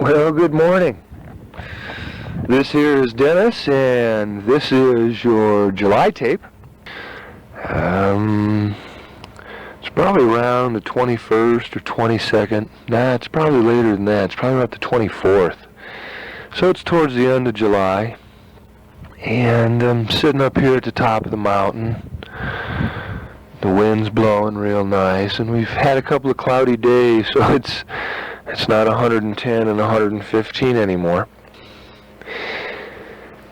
Well, good morning. This here is Dennis, and this is your July tape. It's probably around the 21st or 22nd. Nah, it's probably later than that. It's probably about the 24th. So it's towards the end of July, and I'm sitting up here at the top of the mountain. The wind's blowing real nice, and we've had a couple of cloudy days, so it's not 110 and 115 anymore.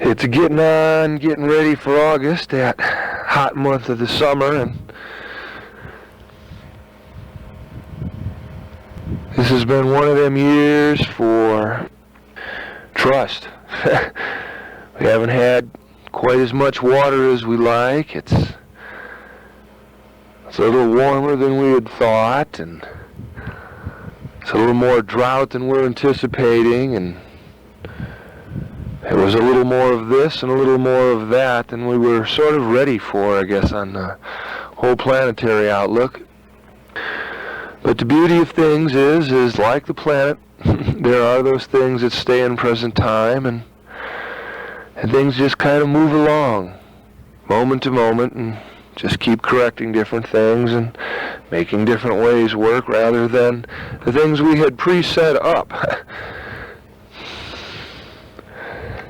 It's getting ready for August, that hot month of the summer, and this has been one of them years for trust. We haven't had quite as much water as we like. It's a little warmer than we had thought, and it's a little more drought than we're anticipating, and there was a little more of this and a little more of that than we were sort of ready for, I guess, on the whole planetary outlook. But the beauty of things is like the planet, there are those things that stay in present time, and things just kind of move along, moment to moment, and just keep correcting different things and making different ways work rather than the things we had pre-set up.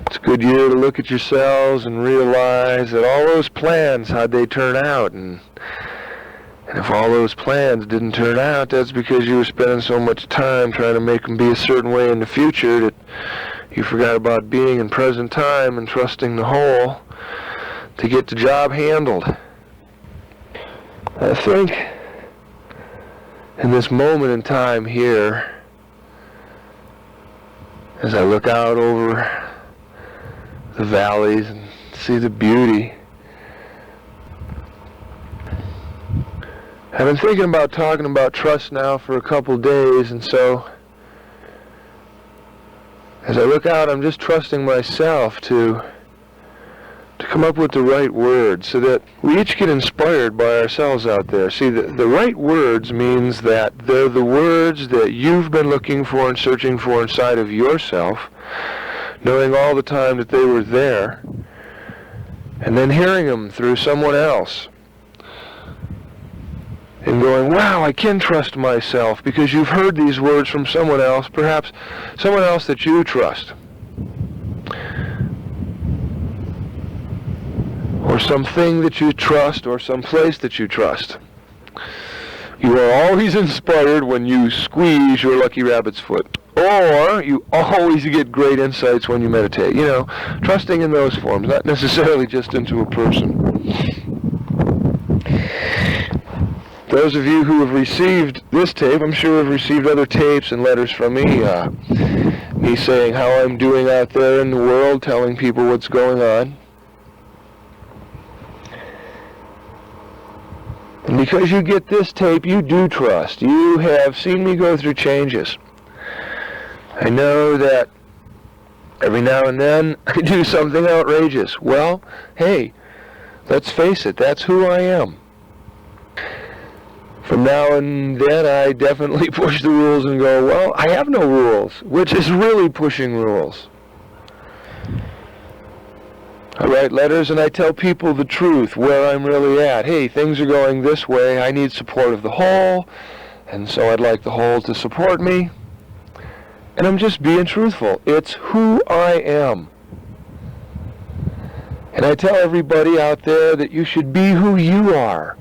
It's a good year to look at yourselves and realize that all those plans, how'd they turn out? And if all those plans didn't turn out, that's because you were spending so much time trying to make them be a certain way in the future that you forgot about being in present time and trusting the whole to get the job handled. I think in this moment in time here, as I look out over the valleys and see the beauty, I've been thinking about talking about trust now for a couple days, and so as I look out, I'm just trusting myself to come up with the right words so that we each get inspired by ourselves out there. See, the right words means that they're the words that you've been looking for and searching for inside of yourself, knowing all the time that they were there, and then hearing them through someone else and going, wow, I can trust myself, because you've heard these words from someone else, perhaps someone else that you trust, or something that you trust, or some place that you trust. You are always inspired when you squeeze your lucky rabbit's foot, or you always get great insights when you meditate. You know, trusting in those forms, not necessarily just into a person. Those of you who have received this tape, I'm sure have received other tapes and letters from me, me saying how I'm doing out there in the world, telling people what's going on. And because you get this tape, you do trust. You have seen me go through changes. I know that every now and then I do something outrageous. Well, hey, let's face it, that's who I am. From now and then, I definitely push the rules and go, well, I have no rules, which is really pushing rules. I write letters and I tell people the truth, where I'm really at. Hey, things are going this way. I need support of the whole, and so I'd like the whole to support me. And I'm just being truthful. It's who I am. And I tell everybody out there that you should be who you are,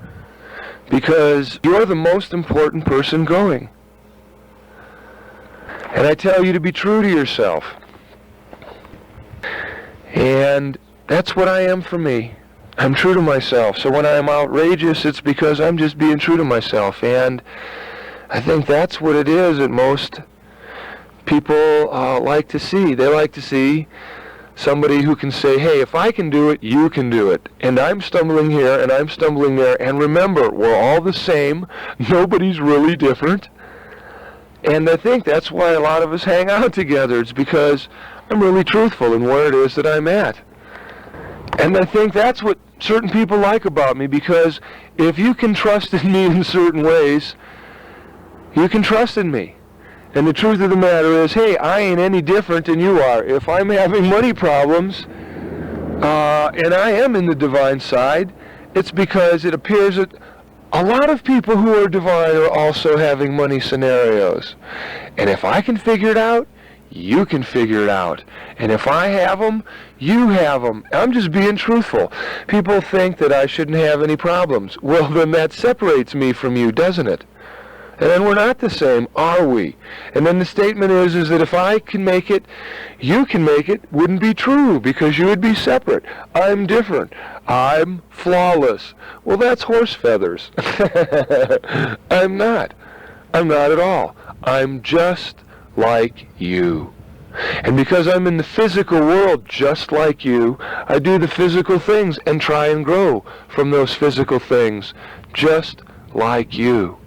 because you're the most important person going. And I tell you to be true to yourself. And that's what I am for me. I'm true to myself. So when I'm outrageous, it's because I'm just being true to myself. And I think that's what it is that most people like to see. They like to see somebody who can say, hey, if I can do it, you can do it. And I'm stumbling here and I'm stumbling there. And remember, we're all the same. Nobody's really different. And I think that's why a lot of us hang out together. It's because I'm really truthful in where it is that I'm at. And I think that's what certain people like about me, because if you can trust in me in certain ways, you can trust in me. And the truth of the matter is, hey, I ain't any different than you are. If I'm having money problems, and I am in the divine side, it's because it appears that a lot of people who are divine are also having money scenarios. And if I can figure it out, you can figure it out. And if I have them, you have them. I'm just being truthful. People think that I shouldn't have any problems. Well, then that separates me from you, doesn't it? And then we're not the same, are we? And then the statement is that if I can make it, you can make it, wouldn't be true, because you would be separate. I'm different. I'm flawless. Well, that's horse feathers. I'm not. I'm not at all. I'm just like you. And because I'm in the physical world just like you, I do the physical things and try and grow from those physical things just like you.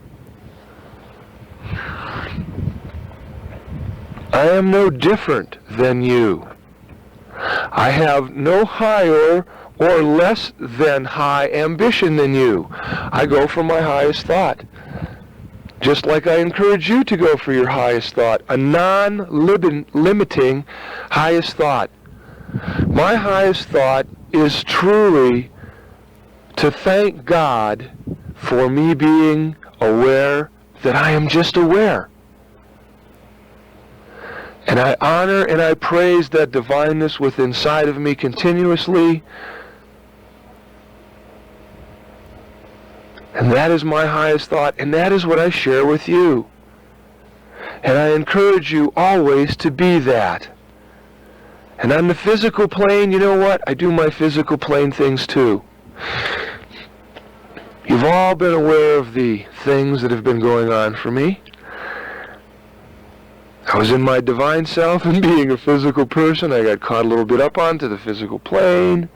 I am no different than you. I have no higher or less than high ambition than you. I go for my highest thought. Just like I encourage you to go for your highest thought, a non-limiting highest thought. My highest thought is truly to thank God for me being aware that I am just aware. And I honor and I praise that divineness within inside of me continuously. And that is my highest thought, and that is what I share with you. And I encourage you always to be that. And on the physical plane, you know what? I do my physical plane things too. You've all been aware of the things that have been going on for me. I was in my divine self, and being a physical person, I got caught a little bit up onto the physical plane.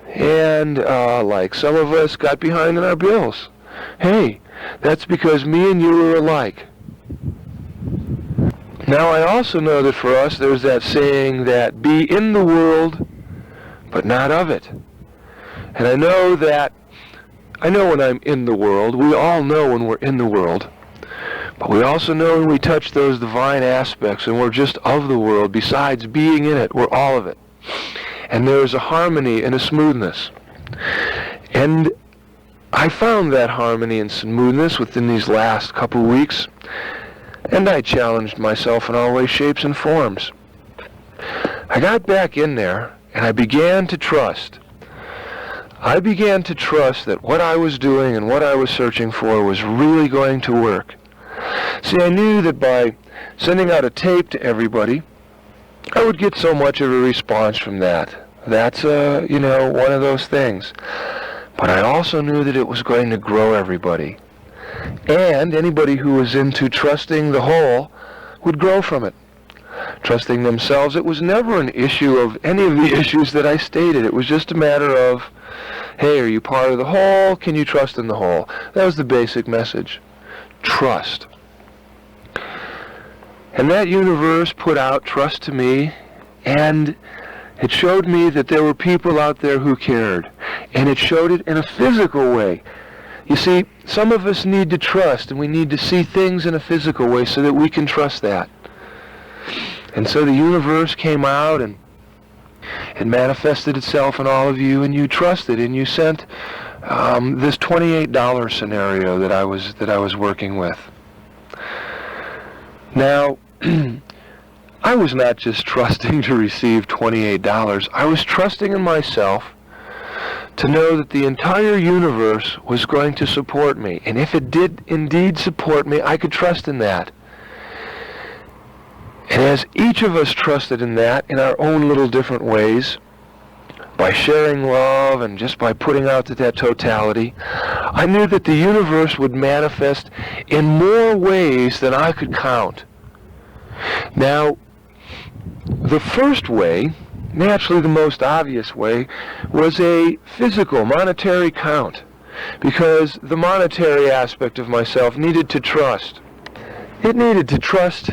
And like some of us got behind in our bills. Hey, that's because me and you are alike. Now I also know that for us there's that saying that be in the world, but not of it. And I know when I'm in the world, we all know when we're in the world. But we also know when we touch those divine aspects and we're just of the world, besides being in it, we're all of it. And there's a harmony and a smoothness. And I found that harmony and smoothness within these last couple of weeks, and I challenged myself in all ways, shapes, and forms. I got back in there, and I began to trust. I began to trust that what I was doing and what I was searching for was really going to work. See, I knew that by sending out a tape to everybody, I would get so much of a response from that. That's, one of those things. But I also knew that it was going to grow everybody. And anybody who was into trusting the whole would grow from it. Trusting themselves, it was never an issue of any of the issues that I stated. It was just a matter of, hey, are you part of the whole? Can you trust in the whole? That was the basic message. Trust. And that universe put out trust to me, and it showed me that there were people out there who cared. And it showed it in a physical way. You see, some of us need to trust, and we need to see things in a physical way so that we can trust that. And so the universe came out, and it manifested itself in all of you, and you trusted, and you sent this $28 scenario that I was working with. Now, I was not just trusting to receive $28. I was trusting in myself to know that the entire universe was going to support me. And if it did indeed support me, I could trust in that. And as each of us trusted in that in our own little different ways, by sharing love and just by putting out that totality, I knew that the universe would manifest in more ways than I could count. Now, the first way, naturally the most obvious way, was a physical, monetary count, because the monetary aspect of myself needed to trust. It needed to trust,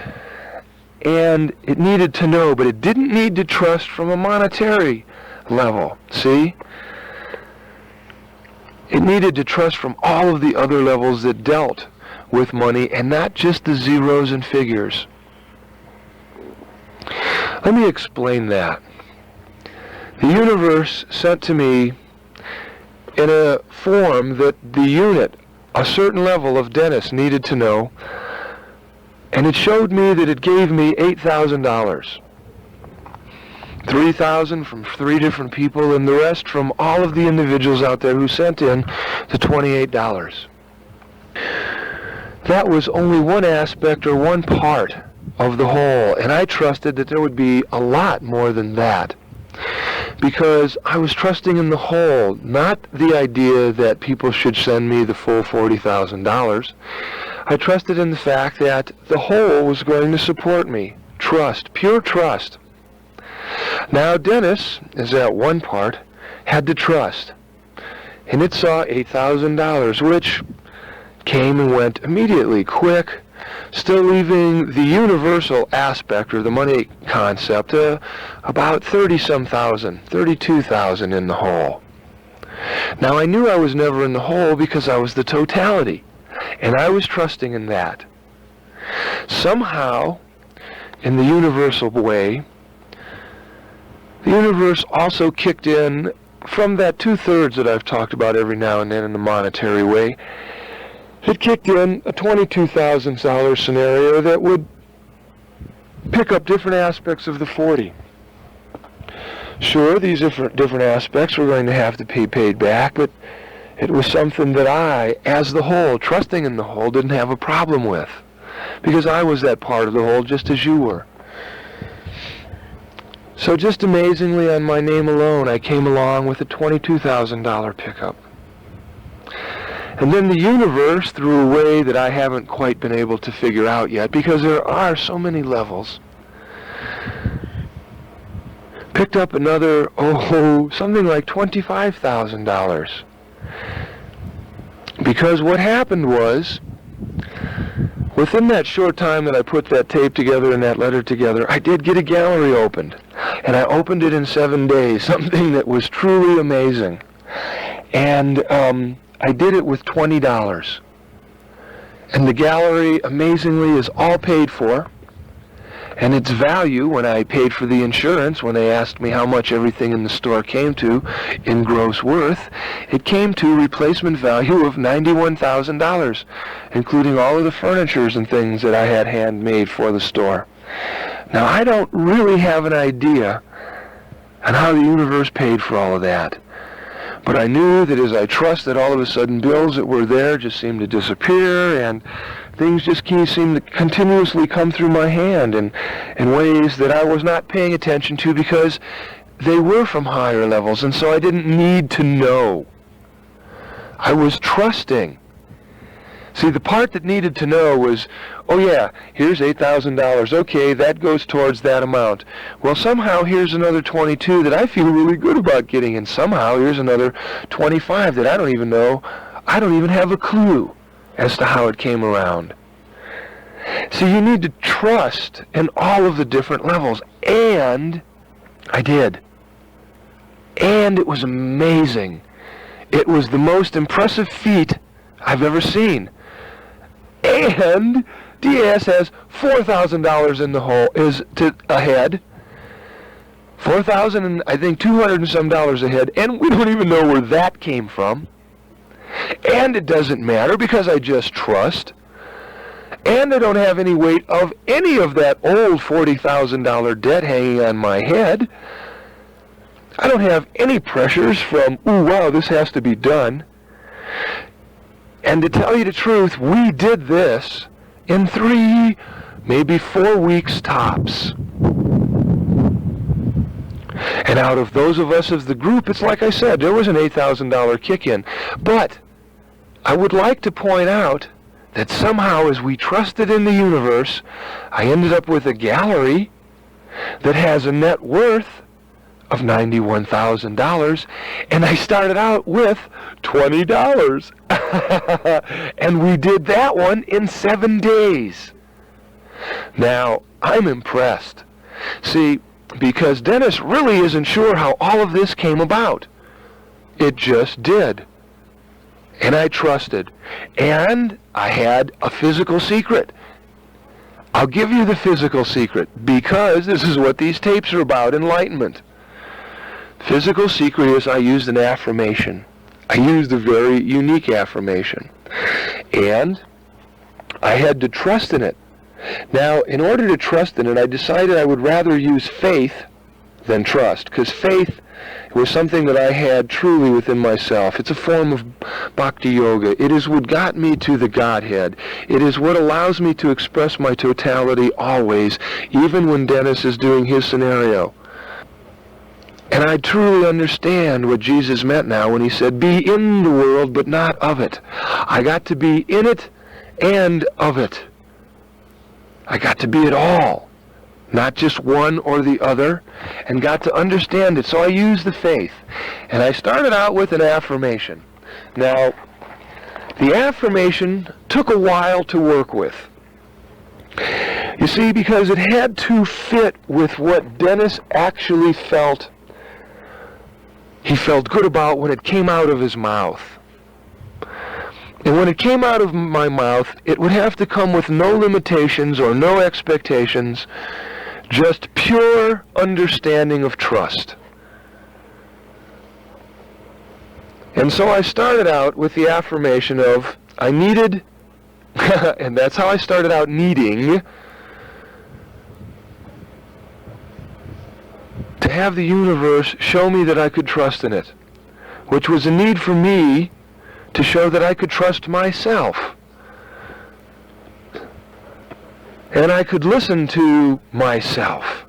and it needed to know, but it didn't need to trust from a monetary level, see? It needed to trust from all of the other levels that dealt with money and not just the zeros and figures. Let me explain that. The universe sent to me in a form that the unit, a certain level of dentist, needed to know, and it showed me that it gave me $8,000. $3,000 from 3 different people, and the rest from all of the individuals out there who sent in the $28. That was only one aspect or one part of the whole, and I trusted that there would be a lot more than that, because I was trusting in the whole, not the idea that people should send me the full $40,000. I trusted in the fact that the whole was going to support me. Trust, pure trust. Now, Dennis, as that one part, had to trust, and it saw $8,000, which came and went immediately, quick, still leaving the universal aspect, or the money concept, about 30-some thousand, 32,000 in the whole. Now, I knew I was never in the whole because I was the totality, and I was trusting in that. Somehow, in the universal way, the universe also kicked in from that 2/3 that I've talked about every now and then in the monetary way. It kicked in a $22,000 scenario that would pick up different aspects of the 40. Sure, these different aspects were going to have to be paid back, but it was something that I, as the whole, trusting in the whole, didn't have a problem with, because I was that part of the whole just as you were. So just amazingly, on my name alone, I came along with a $22,000 pickup. And then the universe, through a way that I haven't quite been able to figure out yet, because there are so many levels, picked up another, something like $25,000. Because what happened was, within that short time that I put that tape together and that letter together, I did get a gallery opened. And I opened it in 7 days, something that was truly amazing. And I did it with $20. And the gallery, amazingly, is all paid for. And its value, when I paid for the insurance, when they asked me how much everything in the store came to in gross worth, it came to a replacement value of $91,000, including all of the furnitures and things that I had handmade for the store. Now, I don't really have an idea on how the universe paid for all of that. But I knew that as I trusted, all of a sudden bills that were there just seemed to disappear, and things just seemed to continuously come through my hand in ways that I was not paying attention to, because they were from higher levels, and so I didn't need to know. I was trusting. See, the part that needed to know was, oh yeah, here's $8,000. Okay, that goes towards that amount. Well, somehow here's another 22 that I feel really good about getting, and somehow here's another 25 that I don't even know. I don't even have a clue as to how it came around. See, you need to trust in all of the different levels, and I did. And it was amazing. It was the most impressive feat I've ever seen. And DS has $4,000 in the hole, is ahead. $4,000 and I think $200 and some ahead, and we don't even know where that came from. And it doesn't matter because I just trust. And I don't have any weight of any of that old $40,000 debt hanging on my head. I don't have any pressures from, ooh, wow, this has to be done. And to tell you the truth, we did this in 3, maybe 4 weeks tops. And out of those of us as the group, it's like I said, there was an $8,000 kick-in. But I would like to point out that somehow, as we trusted in the universe, I ended up with a gallery that has a net worth of $91,000, and I started out with $20. And we did that one in 7 days. Now, I'm impressed. See, because Dennis really isn't sure how all of this came about. It just did. And I trusted. And I had a physical secret. I'll give you the physical secret, because this is what these tapes are about, enlightenment. Physical secret is I used an affirmation. I used a very unique affirmation. And I had to trust in it. Now, in order to trust in it, I decided I would rather use faith than trust, because faith was something that I had truly within myself. It's a form of bhakti yoga. It is what got me to the Godhead. It is what allows me to express my totality always, even when Dennis is doing his scenario. And I truly understand what Jesus meant now when he said, be in the world, but not of it. I got to be in it and of it. I got to be it all, not just one or the other, and got to understand it. So I used the faith. And I started out with an affirmation. Now, the affirmation took a while to work with. You see, because it had to fit with what Dennis actually felt. He felt good about when it came out of his mouth. And when it came out of my mouth, it would have to come with no limitations or no expectations, just pure understanding of trust. And so I started out with the affirmation of, I needed, and that's how I started out, needing to have the universe show me that I could trust in it, which was a need for me to show that I could trust myself. And I could listen to myself.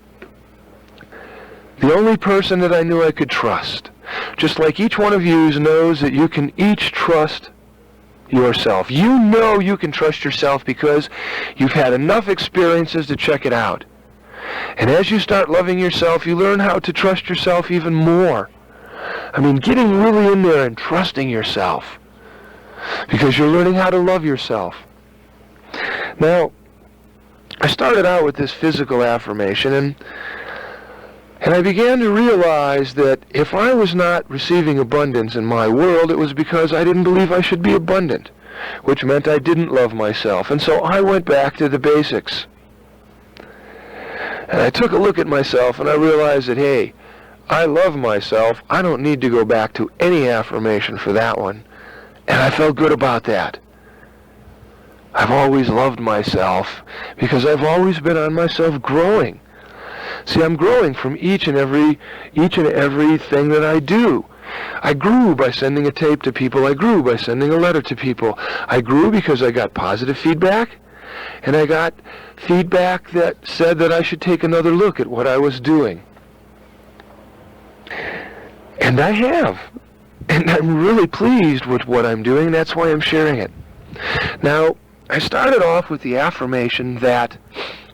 The only person that I knew I could trust. Just like each one of you knows that you can each trust yourself. You know you can trust yourself because you've had enough experiences to check it out. And as you start loving yourself, you learn how to trust yourself even more. I mean, getting really in there and trusting yourself. Because you're learning how to love yourself. Now, I started out with this physical affirmation, and I began to realize that if I was not receiving abundance in my world, it was because I didn't believe I should be abundant, which meant I didn't love myself. And so I went back to the basics. And I took a look at myself, and I realized that, hey, I love myself. I don't need to go back to any affirmation for that one. And I felt good about that. I've always loved myself because I've always been on myself growing. See, I'm growing from each and every thing that I do. I grew by sending a tape to people. I grew by sending a letter to people. I grew because I got positive feedback, and I got feedback that said that I should take another look at what I was doing. And I have. And I'm really pleased with what I'm doing. That's why I'm sharing it. Now, I started off with the affirmation that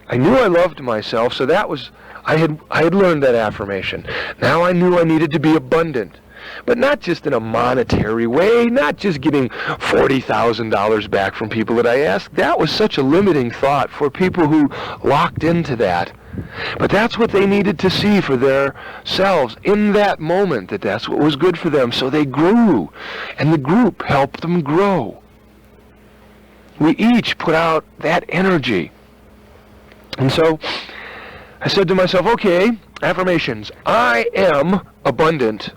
I knew I loved myself, so that was, I had learned that affirmation. Now I knew I needed to be abundant. But not just in a monetary way, not just getting $40,000 back from people that I asked. That was such a limiting thought for people who locked into that. But that's what they needed to see for themselves in that moment, that that's what was good for them. So they grew, and the group helped them grow. We each put out that energy. And so I said to myself, okay, affirmations, I am abundant.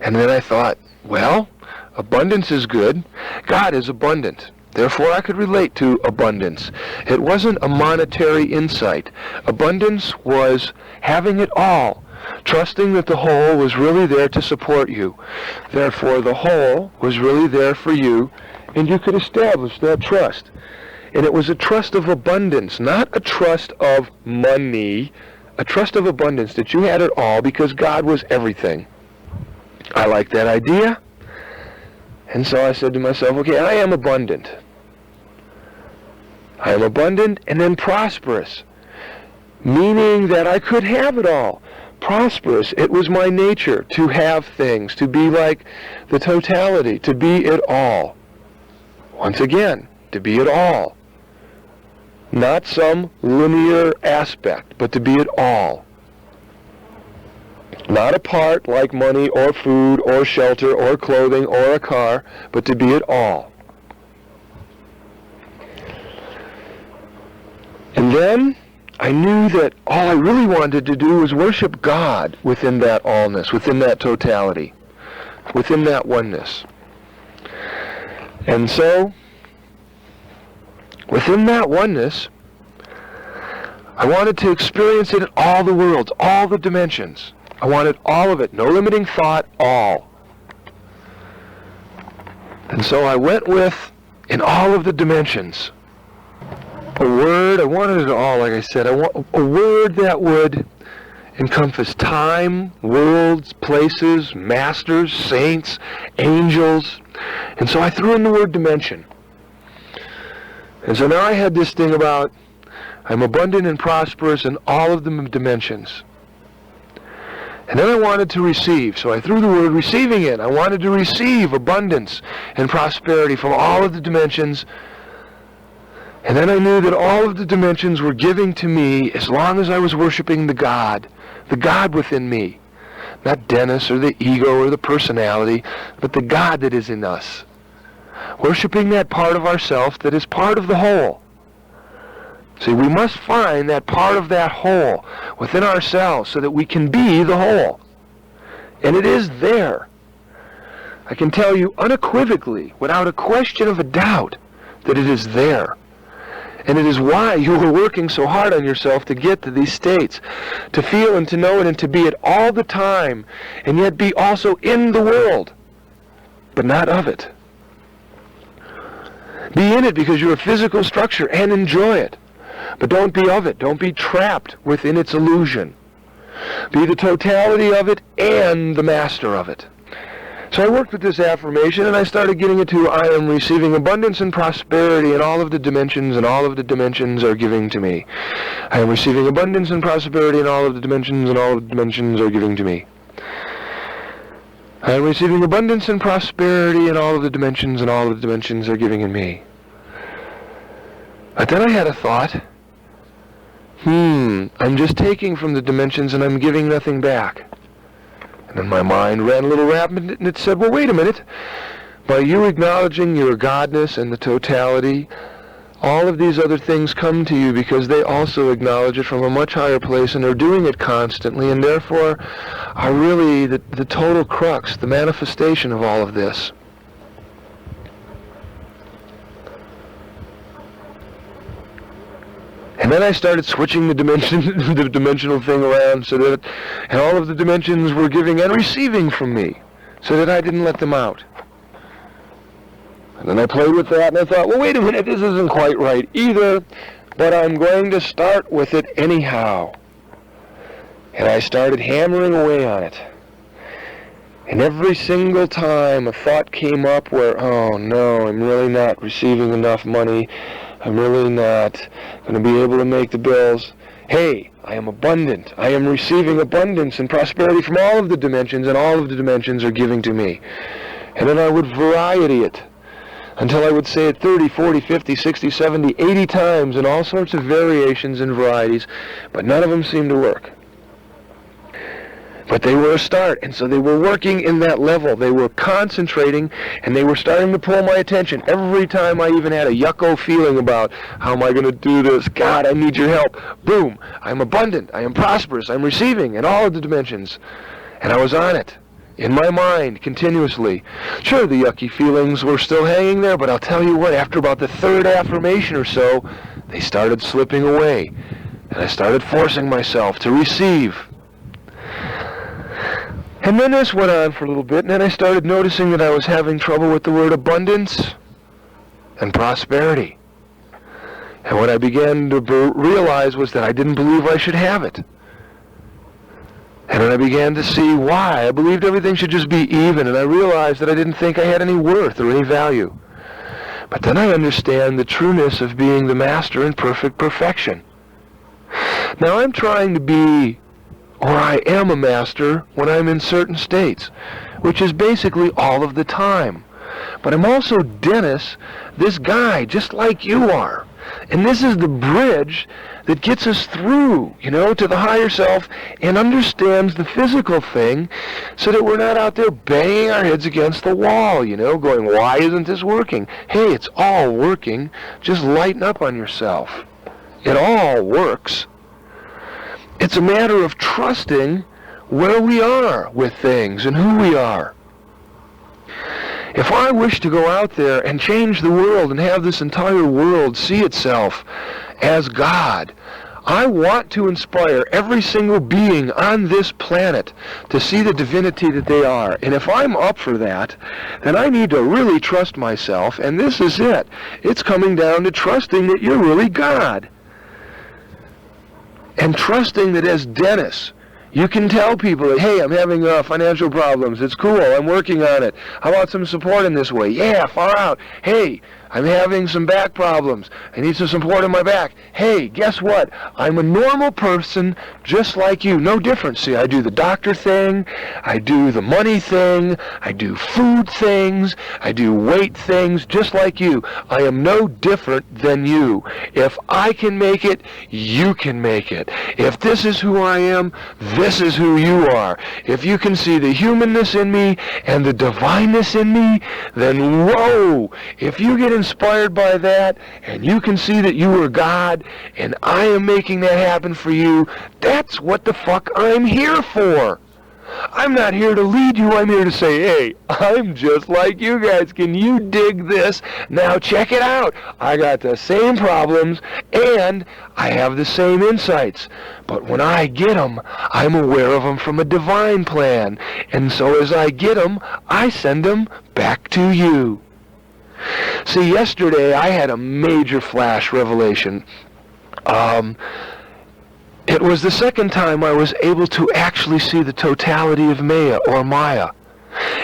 And then I thought, well, abundance is good. God is abundant. Therefore, I could relate to abundance. It wasn't a monetary insight. Abundance was having it all, trusting that the whole was really there to support you. Therefore, the whole was really there for you, and you could establish that trust. And it was a trust of abundance, not a trust of money, a trust of abundance, that you had it all because God was everything. I like that idea. And so I said to myself, okay, I am abundant. I am abundant and then prosperous, meaning that I could have it all. Prosperous, it was my nature to have things, to be like the totality, to be it all. Once again, to be it all. Not some linear aspect, but to be it all. Not a part like money or food or shelter or clothing or a car, but to be it all. And then I knew that all I really wanted to do was worship God within that allness, within that totality, within that oneness. And so, within that oneness, I wanted to experience it in all the worlds, all the dimensions. I wanted all of it, no limiting thought, all. And so I went with, in all of the dimensions, a word. I wanted it all, like I said. I want a word that would encompass time, worlds, places, masters, saints, angels. And so I threw in the word dimension. And so now I had this thing about I'm abundant and prosperous in all of the dimensions. And then I wanted to receive, so I threw the word receiving in. I wanted to receive abundance and prosperity from all of the dimensions. And then I knew that all of the dimensions were giving to me as long as I was worshiping the God within me. Not Dennis or the ego or the personality, but the God that is in us. Worshiping that part of ourself that is part of the whole. See, we must find that part of that whole within ourselves so that we can be the whole. And it is there. I can tell you unequivocally, without a question of a doubt, that it is there. And it is why you are working so hard on yourself to get to these states, to feel and to know it and to be it all the time, and yet be also in the world, but not of it. Be in it because you're a physical structure and enjoy it. But don't be of it. Don't be trapped within its illusion. Be the totality of it and the master of it. So I worked with this affirmation and I started getting it to I am receiving abundance and prosperity in all of the dimensions, and all of the dimensions are giving to me. I am receiving abundance and prosperity in all of the dimensions, and all of the dimensions are giving to me. I am receiving abundance and prosperity in all of the dimensions, and all of the dimensions are giving in me. But then I had a thought, I'm just taking from the dimensions and I'm giving nothing back. And then my mind ran a little rapid and it said, well, wait a minute. By you acknowledging your godness and the totality, all of these other things come to you because they also acknowledge it from a much higher place and are doing it constantly, and therefore are really the total crux, the manifestation of all of this. And then I started switching the dimensional thing around so that, and all of the dimensions were giving and receiving from me, so that I didn't let them out. And then I played with that and I thought, well, wait a minute, this isn't quite right either, but I'm going to start with it anyhow. And I started hammering away on it. And every single time a thought came up where, oh no, I'm really not receiving enough money, I'm really not going to be able to make the bills. Hey, I am abundant. I am receiving abundance and prosperity from all of the dimensions, and all of the dimensions are giving to me. And then I would variety it until I would say it 30, 40, 50, 60, 70, 80 times in all sorts of variations and varieties, but none of them seemed to work. But they were a start, and so they were working in that level. They were concentrating, and they were starting to pull my attention. Every time I even had a yucko feeling about, how am I going to do this? God, I need your help. Boom, I'm abundant, I am prosperous, I'm receiving in all of the dimensions. And I was on it, in my mind, continuously. Sure, the yucky feelings were still hanging there, but I'll tell you what, after about the third affirmation or so, they started slipping away. And I started forcing myself to receive. And then this went on for a little bit, and then I started noticing that I was having trouble with the word abundance and prosperity. And what I began to realize was that I didn't believe I should have it. And then I began to see why. I believed everything should just be even, and I realized that I didn't think I had any worth or any value. But then I understand the trueness of being the master in perfect perfection. Now I'm trying to be, or I am a master when I'm in certain states, which is basically all of the time. But I'm also Dennis, this guy, just like you are. And this is the bridge that gets us through, to the higher self and understands the physical thing so that we're not out there banging our heads against the wall, going, why isn't this working? Hey, it's all working. Just lighten up on yourself. It all works. It's a matter of trusting where we are with things and who we are. If I wish to go out there and change the world and have this entire world see itself as God, I want to inspire every single being on this planet to see the divinity that they are. And if I'm up for that, then I need to really trust myself, and this is it. It's coming down to trusting that you're really God. And trusting that as Dennis, you can tell people that, hey, I'm having financial problems. It's cool. I'm working on it. How about some support in this way? Yeah, far out. Hey, I'm having some back problems. I need some support in my back. Hey, guess what? I'm a normal person just like you. No different. See, I do the doctor thing. I do the money thing. I do food things. I do weight things just like you. I am no different than you. If I can make it, you can make it. If this is who I am, this is who you are. If you can see the humanness in me and the divineness in me, then whoa! If you get inspired by that and you can see that you are God and I am making that happen for you, that's what the fuck I'm here for. I'm not here to lead you. I'm here to say, hey, I'm just like you guys. Can you dig this? Now check it out. I got the same problems and I have the same insights. But when I get them, I'm aware of them from a divine plan. And so as I get them, I send them back to you. See, yesterday I had a major flash revelation. It was the second time I was able to actually see the totality of Maya,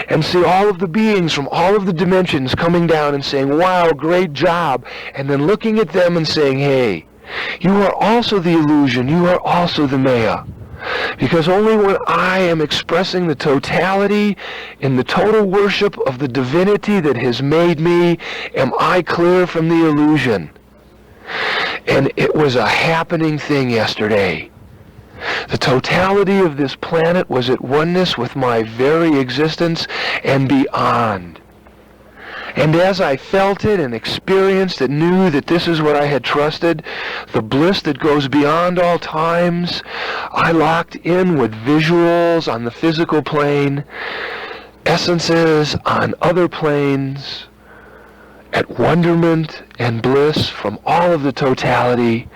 and see all of the beings from all of the dimensions coming down and saying, wow, great job, and then looking at them and saying, hey, you are also the illusion, you are also the Maya. Because only when I am expressing the totality in the total worship of the divinity that has made me, am I clear from the illusion. And it was a happening thing yesterday. The totality of this planet was at oneness with my very existence and beyond. And as I felt it and experienced it, knew that this is what I had trusted, the bliss that goes beyond all times, I locked in with visuals on the physical plane, essences on other planes, at wonderment and bliss from all of the totality,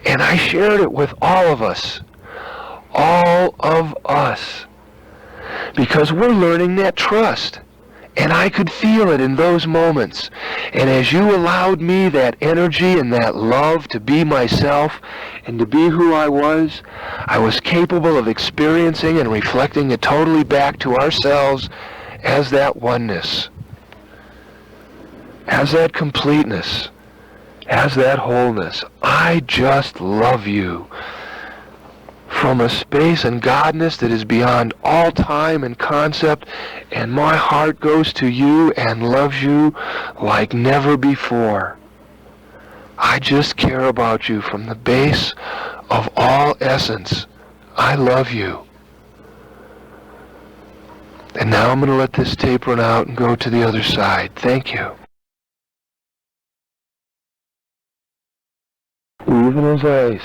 and I shared it with all of us, because we're learning that trust, and I could feel it in those moments, and as you allowed me that energy and that love to be myself and to be who I was capable of experiencing and reflecting it totally back to ourselves as that oneness, as that completeness, as that wholeness. I just love you from a space and godness that is beyond all time and concept, and my heart goes to you and loves you like never before. I just care about you from the base of all essence. I love you. And now I'm going to let this tape run out and go to the other side. Thank you. Even as I